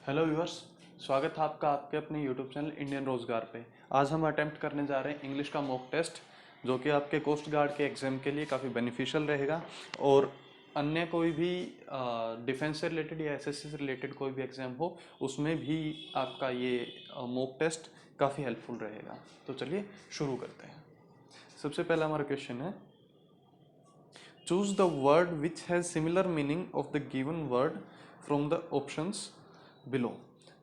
Hello viewers, स्वागत है आपका आपके अपने यूट्यूब चैनल इंडियन रोजगार पे। आज हम अटेम्प्ट करने जा रहे हैं इंग्लिश का मॉक टेस्ट, जो कि आपके कोस्ट गार्ड के एग्जाम के लिए काफ़ी बेनिफिशियल रहेगा। और अन्य कोई भी डिफेंस से रिलेटेड या एसएससी से रिलेटेड कोई भी एग्जाम हो, उसमें भी आपका ये मॉक टेस्ट काफ़ी हेल्पफुल रहेगा। तो चलिए शुरू करते हैं। सबसे पहला हमारा क्वेश्चन है, choose the word which has similar meaning of the given word from the options below.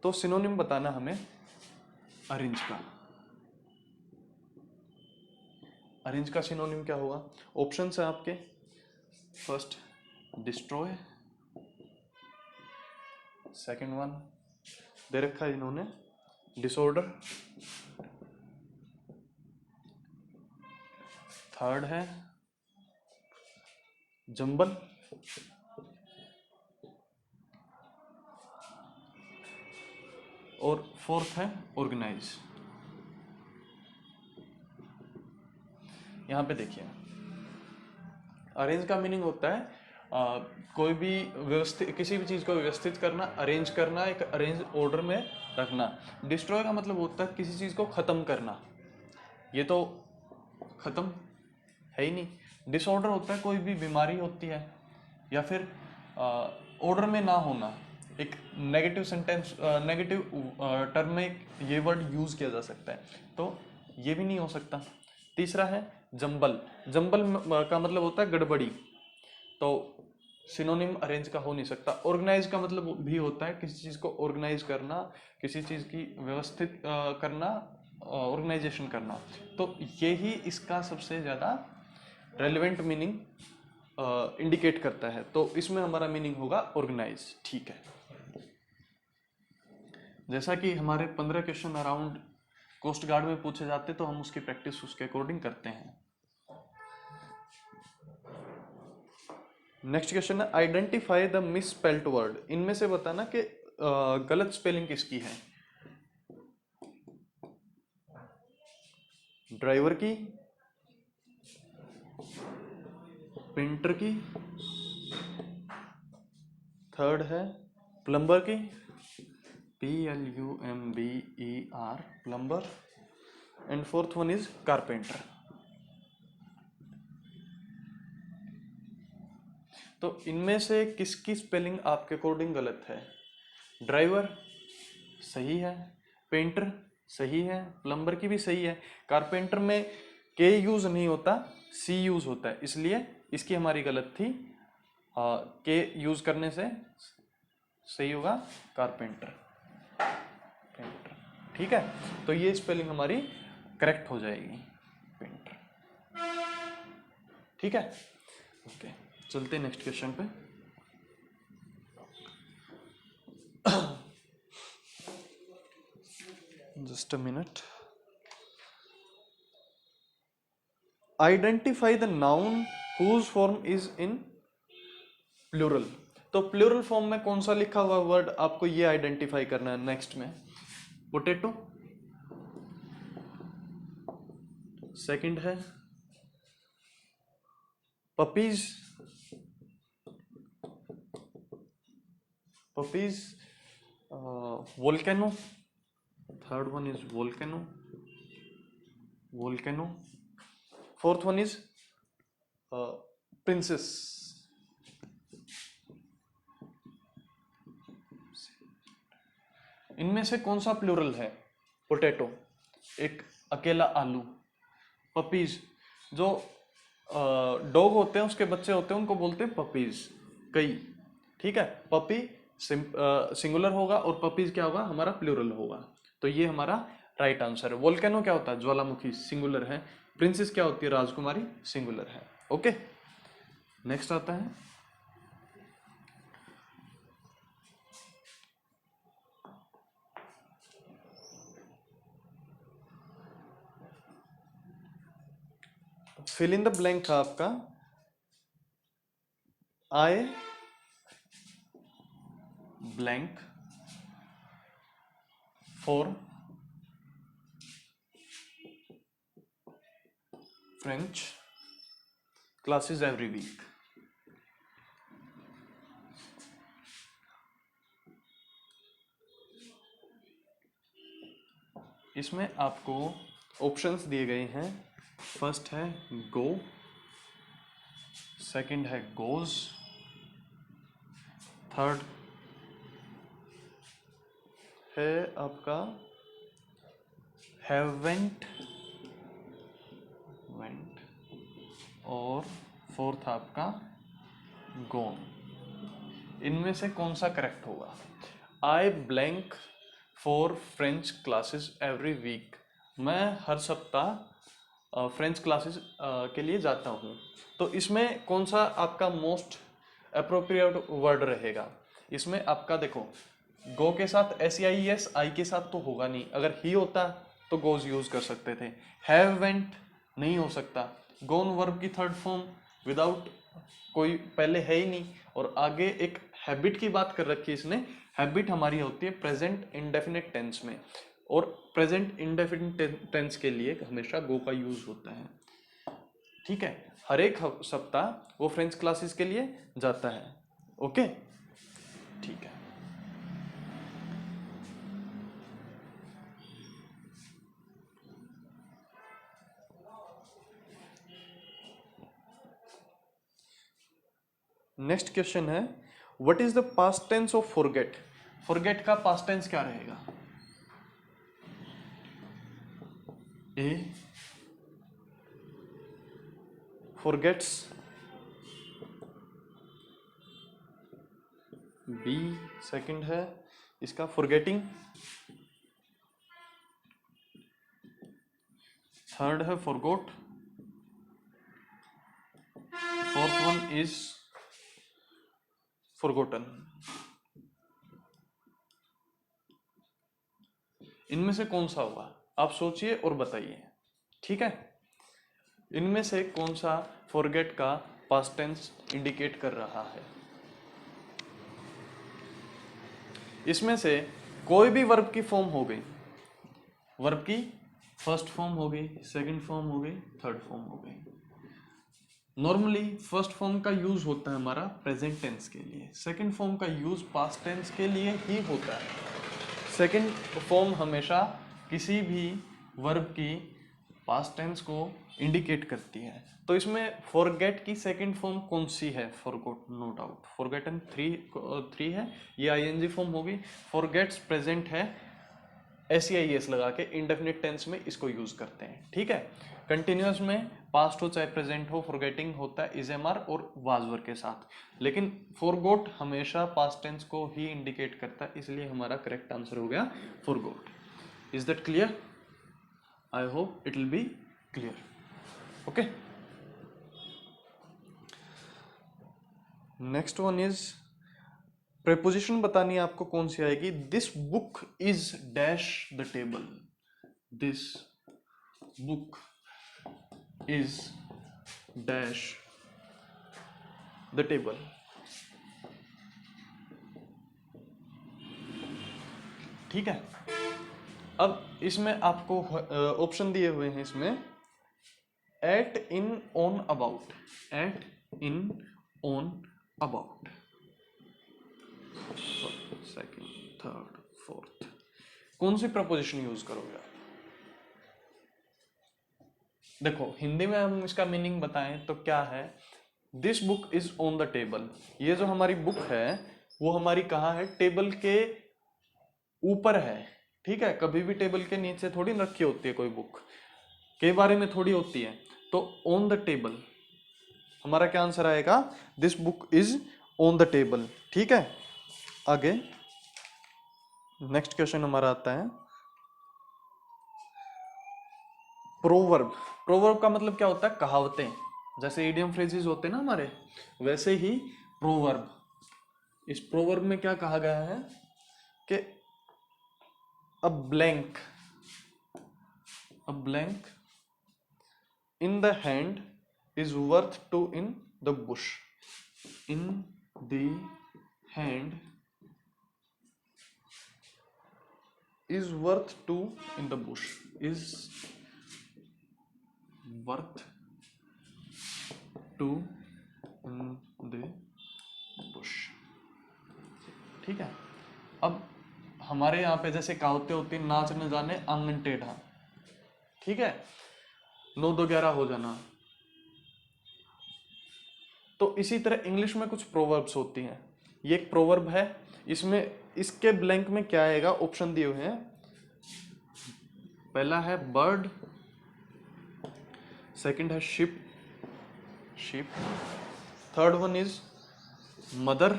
तो सिनोनिम बताना हमें अरेंज का। अरेंज का सिनोनिम क्या होगा? ऑप्शंस है आपके। फर्स्ट डिस्ट्रॉय, सेकंड वन दे रखा है इन्होंने डिसऑर्डर, थर्ड है जंबल, और फोर्थ है ऑर्गेनाइज। यहां पे देखिए, अरेंज का मीनिंग होता है कोई भी व्यवस्थित, किसी भी चीज को व्यवस्थित करना, अरेंज करना, एक अरेंज ऑर्डर में रखना। डिस्ट्रॉय का मतलब होता है किसी चीज को खत्म करना। ये तो खत्म है ही नहीं। डिसऑर्डर होता है कोई भी बीमारी होती है, या फिर ऑर्डर में ना होना। एक नेगेटिव सेंटेंस, नेगेटिव टर्म में ये वर्ड यूज किया जा सकता है, तो ये भी नहीं हो सकता। तीसरा है जंबल। जंबल का मतलब होता है गड़बड़ी, तो सिनोनिम अरेंज का हो नहीं सकता। ऑर्गेनाइज का मतलब भी होता है किसी चीज को ऑर्गेनाइज करना, किसी चीज की व्यवस्थित करना, ऑर्गेनाइजेशन करना। तो ये ही इसका सबसे ज्यादा रेलिवेंट मीनिंग इंडिकेट करता है। तो इसमें हमारा मीनिंग होगा ऑर्गेनाइज। ठीक है, जैसा कि हमारे 15 क्वेश्चन अराउंड कोस्ट गार्ड में पूछे जाते, तो हम उसकी प्रैक्टिस उसके अकॉर्डिंग करते हैं। नेक्स्ट क्वेश्चन है, identify the miss spelt word. इनमें से बताना कि गलत स्पेलिंग किसकी है। ड्राइवर की, पेंटर की, थर्ड है प्लम्बर की, PLUMBER plumber, and fourth one is carpenter. तो इनमें से किसकी स्पेलिंग आपके अकॉर्डिंग गलत है? ड्राइवर सही है, पेंटर सही है, प्लम्बर की भी सही है। कारपेंटर में के यूज नहीं होता, सी यूज होता है, इसलिए इसकी हमारी गलत थी। के यूज करने से सही होगा कारपेंटर, पेंटर। ठीक है, तो ये स्पेलिंग हमारी करेक्ट हो जाएगी, पेंटर। ठीक है, ओके, चलते हैं नेक्स्ट क्वेश्चन पे। Just a minute. Identify the noun whose form is in plural. तो प्लूरल फॉर्म में कौन सा लिखा हुआ वर्ड आपको ये आइडेंटिफाई करना है। नेक्स्ट में पोटैटो, सेकंड है puppies, puppies, volcano, third one is volcano, volcano, fourth one is princess. इनमें से कौन सा प्लूरल है? पोटैटो, एक अकेला आलू। पपीज, जो डॉग होते हैं उसके बच्चे होते हैं उनको बोलते हैं पपीज, कई। ठीक है, पपी सिंगुलर होगा और पपीज क्या होगा? हमारा प्लूरल होगा। तो ये हमारा राइट आंसर है। वोल्केनो क्या होता है? ज्वालामुखी, सिंगुलर है। प्रिंसेस क्या होती है? राजकुमारी, सिंगुलर है। ओके, नेक्स्ट आता है, फिल इन द ब्लैंक था आपका। I blank for French classes every week. इसमें आपको ऑप्शंस दिए गए हैं। फर्स्ट है गो, सेकंड है गोज, थर्ड है आपका हैवेंट वेंट, और फोर्थ आपका गोन। इनमें से कौन सा करेक्ट होगा? I blank for French classes every week. मैं हर सप्ताह फ्रेंच क्लासेस के लिए जाता हूँ। तो इसमें कौन सा आपका मोस्ट अप्रोप्रिएट वर्ड रहेगा? इसमें आपका देखो, गो के साथ SEIS, आई के साथ तो होगा नहीं। अगर ही होता तो गोज यूज कर सकते थे। हैव वेंट नहीं हो सकता। गोन वर्ब की थर्ड फॉर्म विदाउट कोई पहले है ही नहीं, और आगे एक हैबिट की बात कर रखी है इसने। हैबिट हमारी होती है प्रेजेंट इंडेफिनिट टेंस में, और प्रेजेंट इंडेफिनिट टेंस के लिए हमेशा गो का यूज होता है। ठीक है, हर एक सप्ताह वो फ्रेंच क्लासेस के लिए जाता है। ओके, ठीक है। नेक्स्ट क्वेश्चन है, what is the past tense of forget? Forget का पास्ट टेंस क्या रहेगा? ए फॉरगेट्स, बी सेकंड है इसका फॉरगेटिंग, थर्ड है forgot, fourth one is forgotten. इनमें से कौन सा होगा? आप सोचिए और बताइए। ठीक है, इनमें से कौन सा फॉरगेट का पास्ट टेंस इंडिकेट कर रहा है? इसमें से कोई भी वर्ब की फॉर्म हो गई, वर्ब की फर्स्ट फॉर्म हो गई, सेकंड फॉर्म हो गई, थर्ड फॉर्म हो गई। नॉर्मली फर्स्ट फॉर्म का यूज होता है हमारा प्रेजेंट टेंस के लिए, सेकंड फॉर्म का यूज पास्ट टेंस के लिए ही होता है। सेकंड फॉर्म हमेशा किसी भी वर्ब की पास्ट टेंस को इंडिकेट करती है। तो इसमें फॉरगेट की सेकंड फॉर्म कौन सी है? Forgot, no doubt. Forgotten three है, ये ING फॉर्म होगी। फॉरगेट्स प्रेजेंट है, SEIS लगा के इंडेफिनिट टेंस में इसको यूज करते हैं। ठीक है, कंटिन्यूअस में पास्ट हो चाहे प्रेजेंट हो, फॉरगेटिंग होता है इज MR और वाज वर्ब के साथ। लेकिन फॉरगॉट हमेशा पास्ट टेंस को ही इंडिकेट करता है, इसलिए हमारा करेक्ट आंसर हो गया forgot. Is that clear? I hope it will be clear. Okay, next one is preposition बतानी है आपको कौन सी आएगी। This book is dash the table. This book is dash the table. ठीक है, अब इसमें आपको ऑप्शन दिए हुए हैं इसमें, at, in, on, about. At, in, on, about, second, third, fourth. कौन सी प्रपोजिशन यूज करोगे आप? देखो, हिंदी में हम इसका मीनिंग बताएं तो क्या है? This book is on the table. ये जो हमारी बुक है वो हमारी कहाँ है? टेबल के ऊपर है। ठीक है, कभी भी टेबल के नीचे थोड़ी रखी होती है कोई बुक, के बारे में थोड़ी होती है। तो ऑन द टेबल हमारा क्या आंसर आएगा? This book is on the table. ठीक है, आगे नेक्स्ट क्वेश्चन हमारा आता है प्रोवर्ब। प्रोवर्ब का मतलब क्या होता है? कहावतें। जैसे इडियम फ्रेजेस होते हैं ना हमारे, वैसे ही प्रोवर्ब। इस प्रोवर्ब में क्या कहा गया है कि a blank in the hand is worth two in the bush. In the hand is worth two in the bush. Is worth two in the bush. ठीक है, अब हमारे यहाँ पे जैसे कहावतें होती है, नाच न जाने आंगन टेढ़ा, ठीक है, 9 2 11 हो जाना। तो इसी तरह इंग्लिश में कुछ प्रोवर्ब्स होती हैं। ये एक प्रोवर्ब है, इसमें इसके ब्लैंक में क्या आएगा, ऑप्शन दिए हुए हैं। पहला है बर्ड, सेकंड है ship, ship, third one is mother,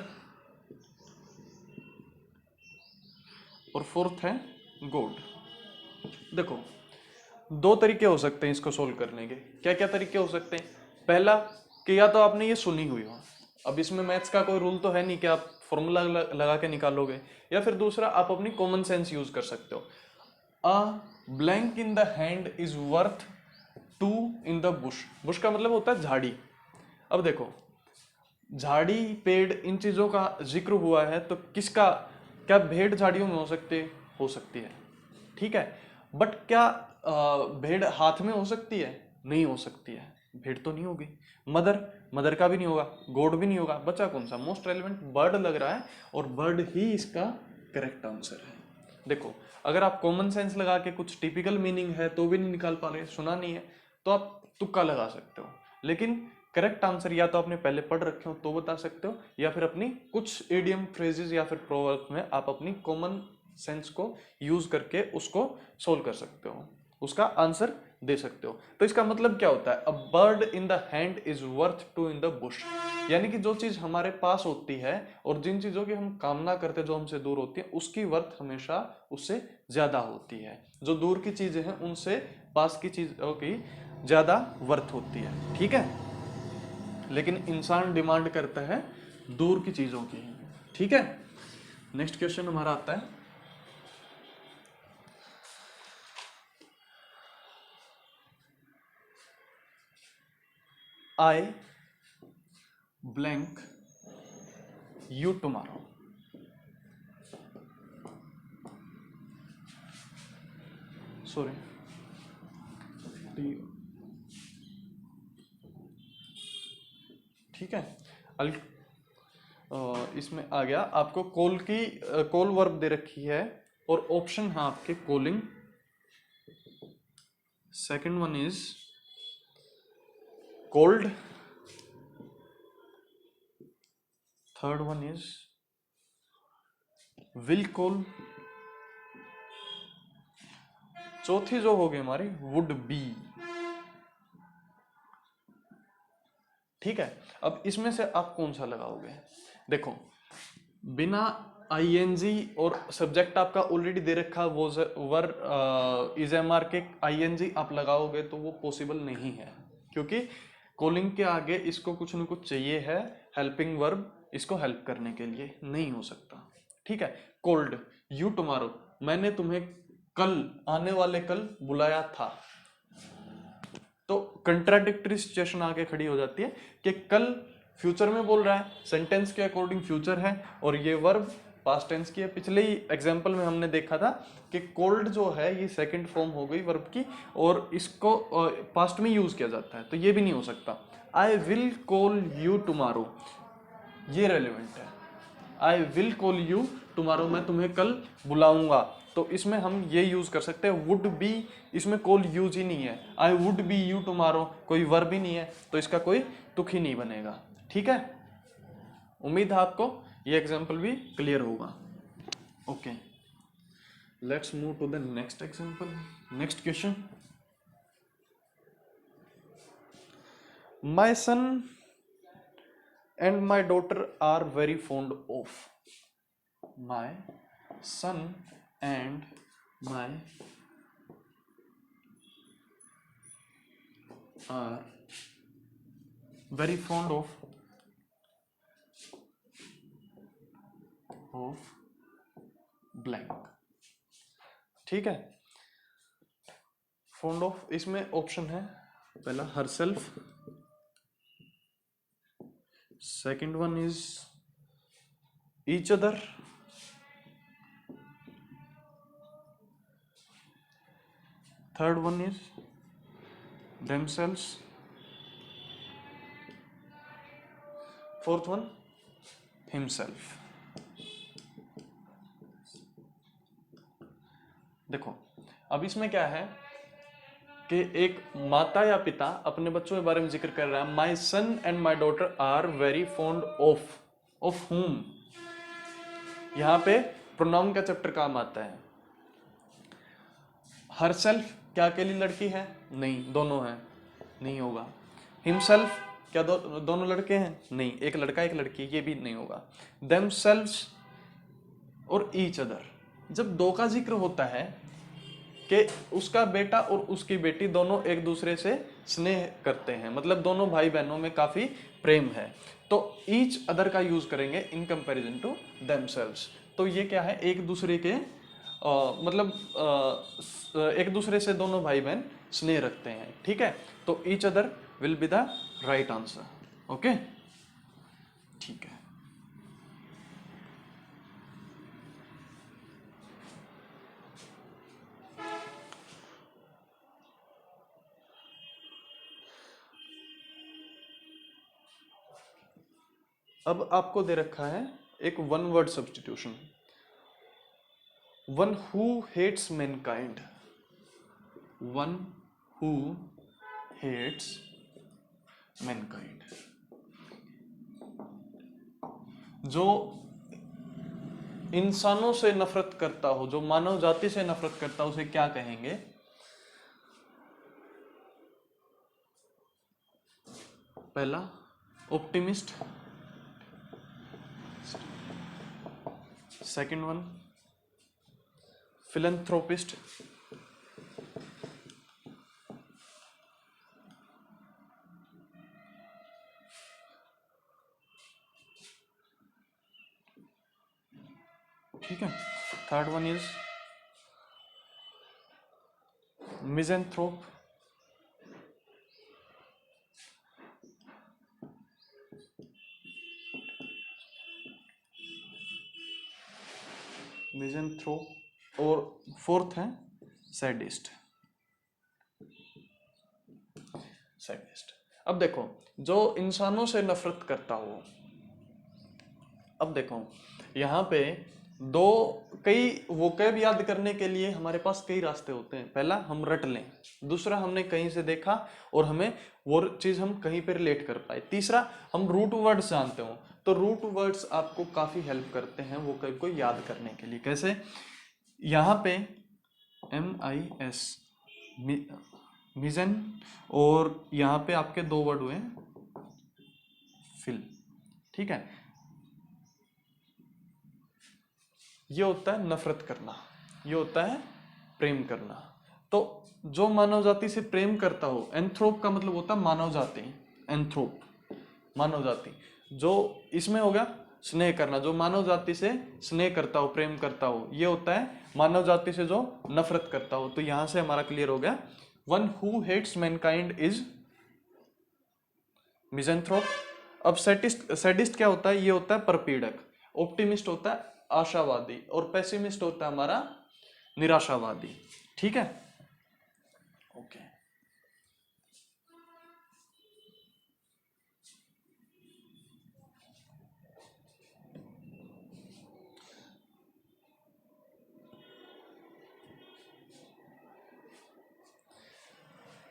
और फोर्थ है गॉड। देखो, 2 तरीके हो सकते हैं इसको सोल्व करने के। क्या क्या तरीके हो सकते हैं? पहला कि या तो आपने ये सुनी हुई हो, अब इसमें मैथ्स का कोई रूल तो है नहीं कि आप फॉर्मूला लगा के निकालोगे, या फिर दूसरा आप अपनी कॉमन सेंस यूज कर सकते हो। A blank in the hand is worth 2 in the Bush. Bush का मतलब होता है झाड़ी। अब देखो, झाड़ी, पेड़, इन चीजों का जिक्र हुआ है, तो किसका, क्या भेड़ झाड़ियों में हो सकती है, ठीक है, बट क्या भेड़ हाथ में हो सकती है? नहीं हो सकती है, भेड़ तो नहीं होगी। मदर का भी नहीं होगा, गोड भी नहीं होगा, बचा कौन सा? मोस्ट रेलिवेंट बर्ड लग रहा है, और बर्ड ही इसका करेक्ट आंसर है। देखो, अगर आप कॉमन सेंस लगा के कुछ टिपिकल मीनिंग है तो भी नहीं निकाल पा रहे, सुना नहीं है, तो आप तुक्का लगा सकते हो, लेकिन करेक्ट आंसर या तो आपने पहले पढ़ रखे हो तो बता सकते हो, या फिर अपनी कुछ इडियम फ्रेजेस या फिर प्रोवर्ब में आप अपनी कॉमन सेंस को यूज करके उसको सोल्व कर सकते हो, उसका आंसर दे सकते हो। तो इसका मतलब क्या होता है? A bird in the hand is worth 2 in the Bush. यानी कि जो चीज हमारे पास होती है और जिन चीजों की हम कामना करते हैं जो हमसे दूर होती है, उसकी वर्थ हमेशा उससे ज्यादा होती है। जो दूर की चीजें हैं उनसे पास की चीजों की ज्यादा वर्थ होती है, ठीक है। लेकिन इंसान डिमांड करता है दूर की चीजों की, ठीक है। नेक्स्ट क्वेश्चन हमारा आता है, आई ब्लैंक यू टुमारो। सॉरी, ठीक है। इसमें आ गया आपको कॉल वर्ब दे रखी है, और ऑप्शन है आपके calling, second one is cold, third one is will call, चौथी जो होगी हमारी वुड बी, ठीक है। अब इसमें से आप कौन सा लगाओगे? देखो, बिना आईएनजी और सब्जेक्ट आपका ऑलरेडी दे रखा वो वर इज एम आर के आईएनजी आप लगाओगे तो वो पॉसिबल नहीं है, क्योंकि कॉलिंग के आगे इसको कुछ न कुछ चाहिए है, हेल्पिंग वर्ब, इसको हेल्प करने के लिए, नहीं हो सकता, ठीक है। कोल्ड, यू टुमारो, मैंने तुम्हें कल, आने वाले कल बुलाया था, तो कंट्राडिक्टरी सिचुएशन आके खड़ी हो जाती है कि कल फ्यूचर में बोल रहा है, सेंटेंस के अकॉर्डिंग फ्यूचर है, और ये वर्ब पास्ट टेंस की है। पिछले ही एग्जांपल में हमने देखा था कि कोल्ड जो है ये सेकंड फॉर्म हो गई वर्ब की, और इसको पास्ट में यूज किया जाता है, तो ये भी नहीं हो सकता। I will call you tomorrow, ये रेलिवेंट है। I will call you tomorrow, मैं तुम्हें कल बुलाऊंगा, तो इसमें हम ये यूज कर सकते हैं। वुड बी, इसमें कॉल यूज ही नहीं है, I would be you tomorrow कोई वर्ब ही नहीं है, तो इसका कोई तुक ही नहीं बनेगा, ठीक है। उम्मीद है आपको ये एग्जाम्पल भी क्लियर होगा। Okay, let's move to the next example, next question. My son and my daughter are very fond of. My son and my are very fond of blank, ठीक है। fond of, इसमें option है, पहला herself, second one is each other, third one is themselves, fourth one himself। देखो अब इसमें क्या है कि एक माता या पिता अपने बच्चों के बारे में जिक्र कर रहा है, my son and my daughter are very fond of him. यहां पे प्रोनाउन का चैप्टर काम आता है। हरसेल्फ क्या अकेली लड़की है? नहीं, दोनों हैं, नहीं होगा। हिमसेल्फ क्या दोनों लड़के हैं? नहीं, एक लड़का एक लड़की, ये भी नहीं होगा। देमसेल्व्स और ईच अदर, जब दो का जिक्र होता है कि उसका बेटा और उसकी बेटी दोनों एक दूसरे से स्नेह करते हैं, मतलब दोनों भाई बहनों में काफी प्रेम है, तो ईच अदर का यूज करेंगे इन कंपैरिजन टू देमसेल्व्स। तो ये क्या है, एक दूसरे के एक दूसरे से दोनों भाई बहन स्नेह रखते हैं, ठीक है। तो each other will be the right answer. Okay, ठीक है। अब आपको दे रखा है एक one word substitution, one who hates mankind. One who hates mankind, जो इंसानों से नफरत करता हो, जो मानव जाति से नफरत करता हो, उसे क्या कहेंगे? पहला ऑप्टिमिस्ट, सेकंड वन फिलैंथ्रोपिस्ट, ठीक है। थर्ड वन इज मिज़ेंथ्रोप, मिज़ेंथ्रोप, और फोर्थ है सैडिस्ट। सैडिस्ट। अब देखो, जो इंसानों से नफरत करता हो, अब देखो यहाँ पे दो कई वोकैब याद करने के लिए हमारे पास कई रास्ते होते हैं। पहला हम रट लें, दूसरा हमने कहीं से देखा और हमें वो चीज हम कहीं पर रिलेट कर पाए, तीसरा हम रूट वर्ड्स जानते हो। तो रूट वर्ड्स आपको काफी हेल्प करते हैं वोकैब को याद करने के लिए। कैसे? यहाँ पे MIS मिजन, और यहाँ पे आपके दो वर्ड हुए फिल, ठीक है। ये होता है नफरत करना, ये होता है प्रेम करना। तो जो मानव जाति से प्रेम करता हो, एंथ्रोप का मतलब होता है मानव जाति, एंथ्रोप मानव जाति। जो इसमें होगा स्नेह करना, जो मानव जाति से स्नेह करता हो, प्रेम करता हो, ये होता है मानव जाति से जो नफरत करता हो। तो यहां से हमारा क्लियर हो गया, one who hates mankind is misanthrope. अब सैडिस्ट क्या होता है? ये होता है परपीड़क। ऑप्टिमिस्ट होता है आशावादी, और पेसिमिस्ट होता है हमारा निराशावादी, ठीक है। ओके,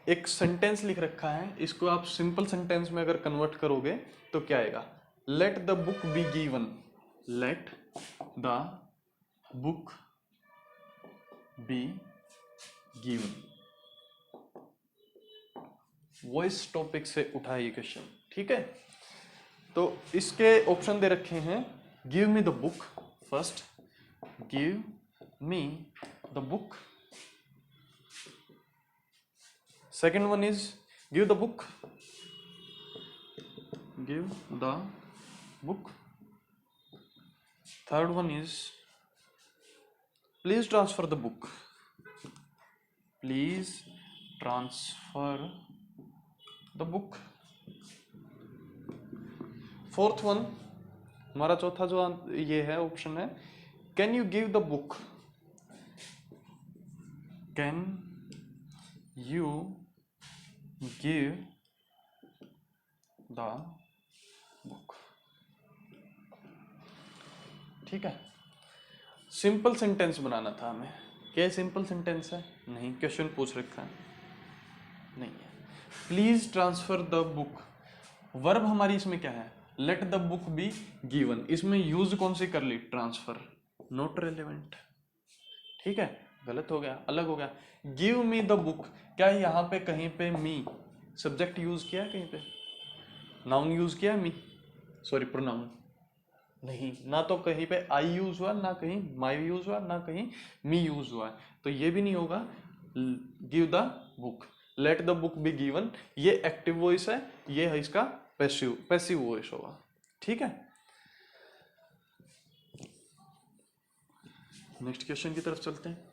एक सेंटेंस लिख रखा है, इसको आप सिंपल सेंटेंस में अगर कन्वर्ट करोगे तो क्या आएगा? Let the book be given, let the book be given. Voice topic से उठा ये क्वेश्चन, ठीक है। तो इसके ऑप्शन दे रखे हैं, give me the book first, give me the book, second one is give the book, give the book, third one is please transfer the book, please transfer the book, fourth one हमारा चौथा जो ये है option है, can you give the book, can you give the book, ठीक है। Simple sentence बनाना था हमें, क्या सिंपल सेंटेंस है? नहीं, क्वेश्चन पूछ रखा है, नहीं है। Please transfer the book, verb हमारी इसमें क्या है? Let the book be given, इसमें यूज कौन सी कर ली? ट्रांसफर, नॉट रेलेवेंट, ठीक है, गलत हो गया, अलग हो गया। गिव मी द बुक, क्या यहाँ पे कहीं पे मी सब्जेक्ट यूज किया है? कहीं पे नाउन यूज किया है? मी, सॉरी प्रोनाउन नहीं, ना तो कहीं पे आई यूज हुआ, ना कहीं माई यूज हुआ, ना कहीं मी यूज हुआ है, तो ये भी नहीं होगा। Give the book, let the book be given, ये एक्टिव वॉइस है, ये है इसका पैसिव वॉइस होगा, ठीक है। नेक्स्ट क्वेश्चन की तरफ चलते हैं।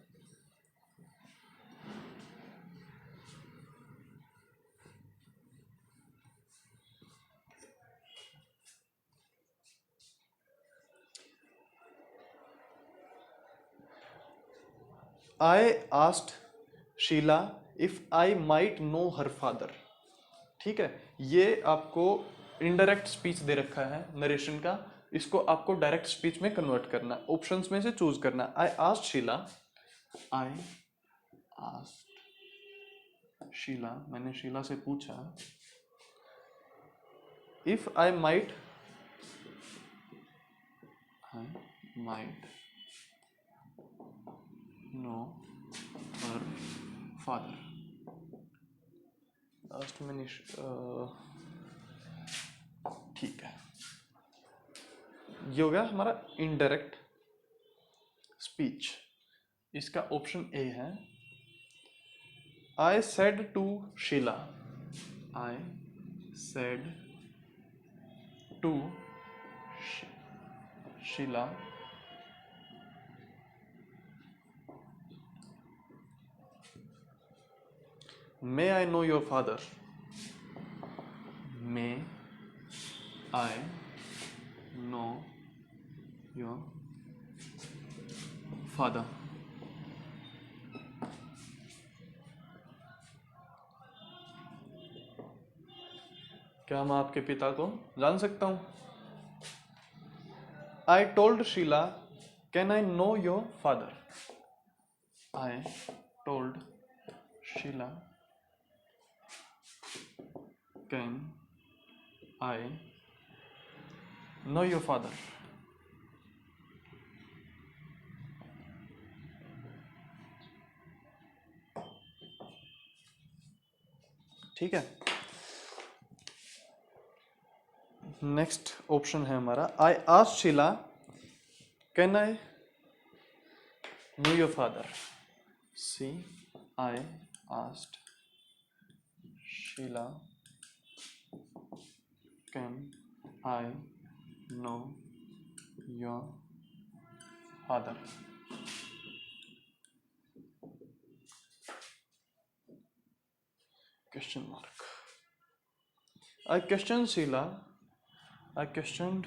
I asked Sheila if I might know her father, ठीक है, ये आपको इनडायरेक्ट स्पीच दे रखा है नरेशन का, इसको आपको डायरेक्ट स्पीच में कन्वर्ट करना, ऑप्शंस में से चूज करना। I asked Sheila, I asked Sheila, मैंने शीला से पूछा, if I might know her father, last में ठीक है, ये हो गया हमारा इनडायरेक्ट स्पीच। इसका ऑप्शन ए है, I said to Sheila, I said to Sheila may I know your father, may I know your father, क्या मैं आपके पिता को जान सकता हूं? आई told Sheila, can I know your father, I told Sheila, can I know your father, ठीक है। नेक्स्ट ऑप्शन है हमारा, I asked Sheila, can I know your father, C I asked Sheila, can I know your father, question mark. I questioned Sheila. I questioned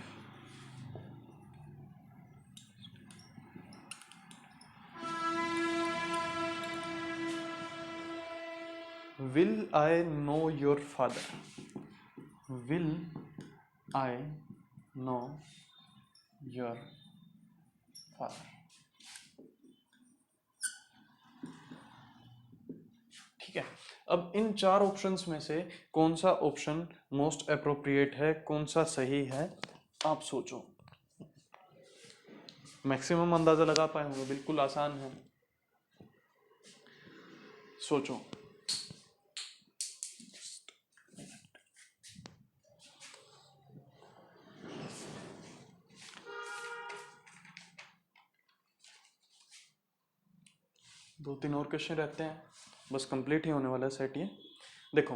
will I know your father? Will I know your father? ठीक है, अब इन चार options में से कौन सा option most appropriate है, कौन सा सही है, आप सोचो। मैक्सिमम अंदाजा लगा पाए होंगे, बिल्कुल आसान है, सोचो। दो तीन और क्वेश्चन रहते हैं, बस कंप्लीट ही होने वाला है सेट ये। देखो,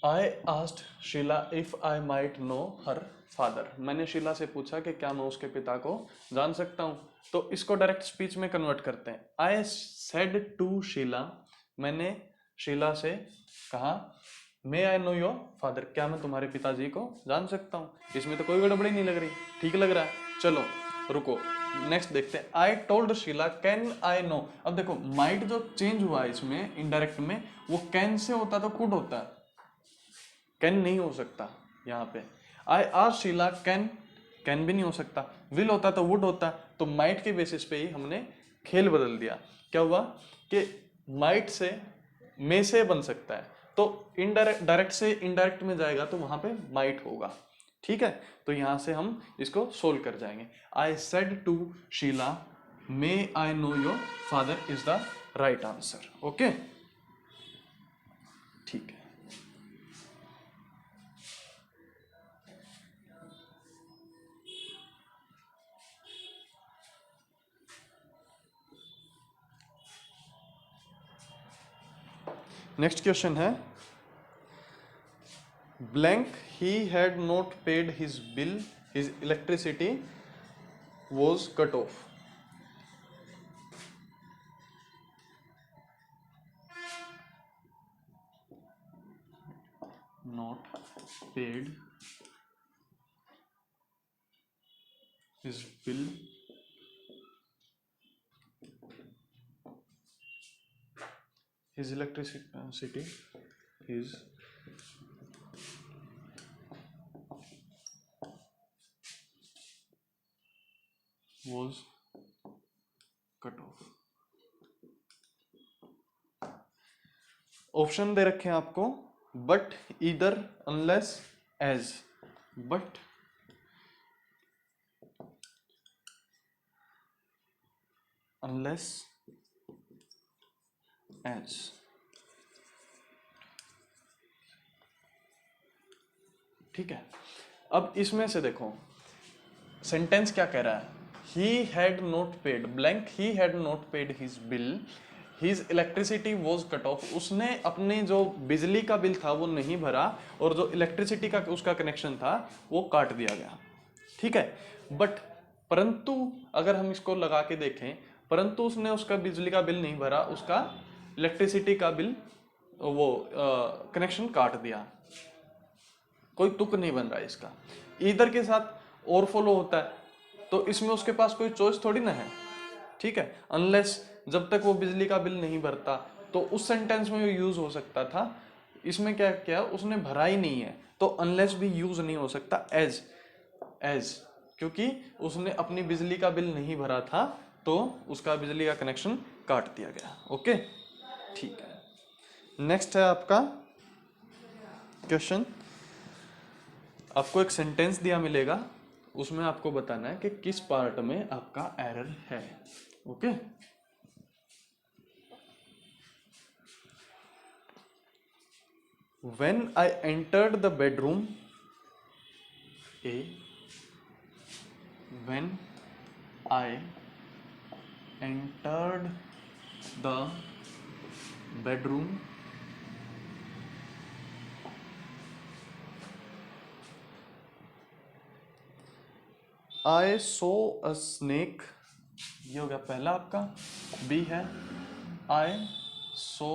I asked Sheila if I might know her father, मैंने शीला से पूछा कि क्या मैं उसके पिता को जान सकता हूं, तो इसको डायरेक्ट स्पीच में कन्वर्ट करते हैं। आई सेड टू शीला, मैंने शीला से कहा, मे आई नो योर फादर, क्या मैं तुम्हारे पिताजी को जान सकता हूँ। इसमें तो कोई गड़बड़ी नहीं लग रही, ठीक लग रहा है। चलो रुको, नेक्स्ट देखते हैं। I told Sheila can I know, अब देखो माइट जो चेंज हुआ है इसमें इनडायरेक्ट में, वो कैन से होता तो कुड होता है, कैन नहीं हो सकता यहाँ पे। I asked Sheila can, can भी नहीं हो सकता। विल होता तो वुड होता, तो माइट के बेसिस पे ही हमने खेल बदल दिया। क्या हुआ कि माइट से मे से बन सकता है, तो इनडायरेक्ट डायरेक्ट से इनडायरेक्ट में जाएगा तो वहां पे माइट होगा। ठीक है, तो यहां से हम इसको सोल्व कर जाएंगे। I said to Sheila may I know your father is the right answer. Okay, ठीक है। नेक्स्ट क्वेश्चन है blank he had not paid his bill, his electricity was cut off. Not paid his bill his electricity is was cut off। Option दे रखे हैं आपको, but either, unless, as. But unless as. ठीक है, अब इसमें से देखो सेंटेंस क्या कह रहा है। ही had not paid blank, he had not paid his bill, his electricity was cut of. उसने अपने जो बिजली का बिल था वो नहीं भरा, और जो इलेक्ट्रिसिटी का उसका कनेक्शन था वो काट दिया गया। ठीक है, बट परंतु अगर हम इसको लगा के देखें, परंतु उसने उसका बिजली का बिल नहीं भरा, उसका इलेक्ट्रिसिटी का बिल वो कनेक्शन काट दिया। कोई तुक नहीं बन रहा है इसका। ईदर के साथ और फॉलो होता है, तो इसमें उसके पास कोई चॉइस थोड़ी ना है। ठीक है, अनलेस, जब तक वो बिजली का बिल नहीं भरता, तो उस सेंटेंस में यूज हो सकता था। इसमें क्या क्या उसने भरा ही नहीं है, तो अनलेस भी यूज नहीं हो सकता। एज, एज क्योंकि उसने अपनी बिजली का बिल नहीं भरा था, तो उसका बिजली का कनेक्शन काट दिया गया। ओके, ठीक है। नेक्स्ट है आपका क्वेश्चन। आपको एक सेंटेंस दिया मिलेगा, उसमें आपको बताना है कि किस पार्ट में आपका एरर है। Okay, when I entered the bedroom, A, when I entered the bedroom, I so a snake, ये हो गया पहला आपका। बी है आई सो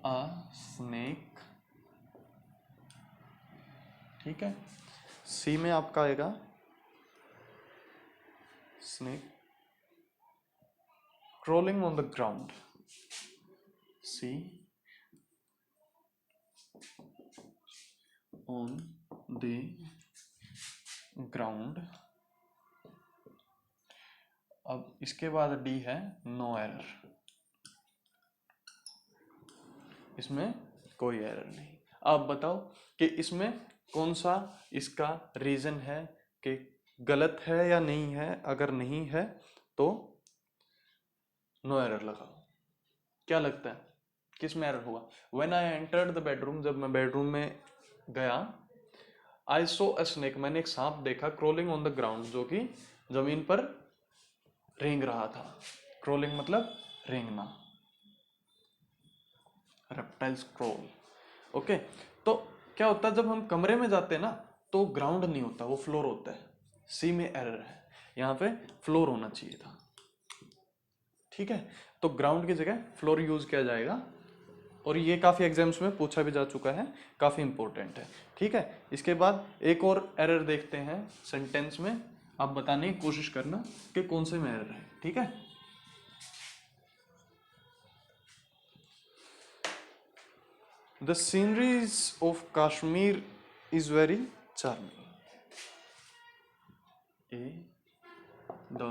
अ स्नेक। ठीक है, सी में आपका आएगा snake crawling on the ground, C, on the ground। अब इसके बाद डी है नो एरर, इसमें कोई एरर नहीं। अब बताओ कि इसमें कौन सा इसका रीजन है कि गलत है या नहीं है। अगर नहीं है तो नो एरर लगाओ। क्या लगता है किस में एरर होगा? When I entered the bedroom, जब मैं बेडरूम में गया। आई सो अ स्नेक, मैंने एक सांप देखा। क्रोलिंग ऑन द ग्राउंड, जो कि जमीन पर रेंग रहा था। क्रोलिंग मतलब रेंगना, रेप्टाइल्स क्रोल। ओके, तो क्या होता है जब हम कमरे में जाते हैं ना, तो ग्राउंड नहीं होता, वो फ्लोर होता है। सी में एरर है, यहाँ पे फ्लोर होना चाहिए था। ठीक है, तो ग्राउंड की जगह फ्लोर यूज किया जाएगा, और ये काफी एग्जाम्स में पूछा भी जा चुका है, काफी इंपॉर्टेंट है। ठीक है, इसके बाद एक और एरर देखते हैं सेंटेंस में। आप बताने की कोशिश करना कि कौन से में एरर है। ठीक है, the sceneries of Kashmir is very charming. A, the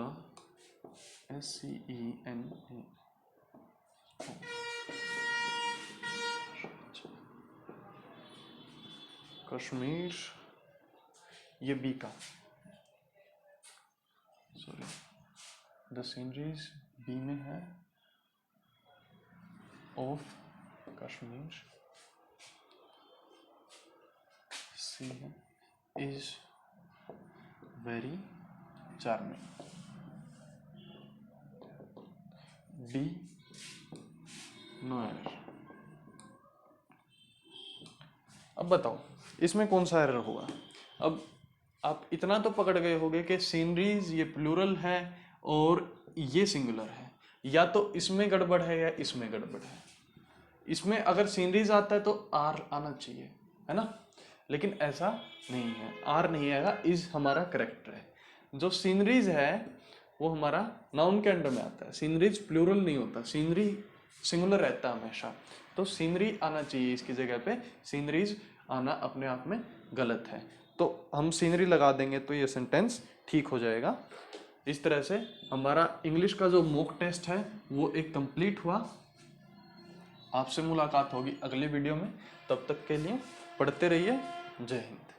SCENA, Kashmir, ये बी का, सॉरी, द सीनरीज बी में है ऑफ कश्मीर, सी है is very charming, D no error. अब बताओ इसमें कौन सा एरर होगा। अब आप इतना तो पकड़ गए होगे कि सीनरीज ये प्लूरल है और ये सिंगुलर है, या तो इसमें गड़बड़ है या इसमें गड़बड़ है। इसमें अगर सीनरीज आता है तो आर आना चाहिए, है ना, लेकिन ऐसा नहीं है, आर नहीं आएगा, इज हमारा करेक्ट है। जो सीनरीज है वो हमारा नाउन के अंडर में आता है, सीनरीज प्लूरल नहीं होता, सीनरी सिंगुलर रहता है हमेशा, तो सीनरी आना चाहिए इसकी जगह पे, सीनरीज आना अपने आप में गलत है, तो हम सीनरी लगा देंगे तो ये सेंटेंस ठीक हो जाएगा। इस तरह से हमारा इंग्लिश का जो मॉक टेस्ट है वो एक कंप्लीट हुआ। आपसे मुलाकात होगी अगले वीडियो में, तब तक के लिए पढ़ते रहिए। जय हिंद।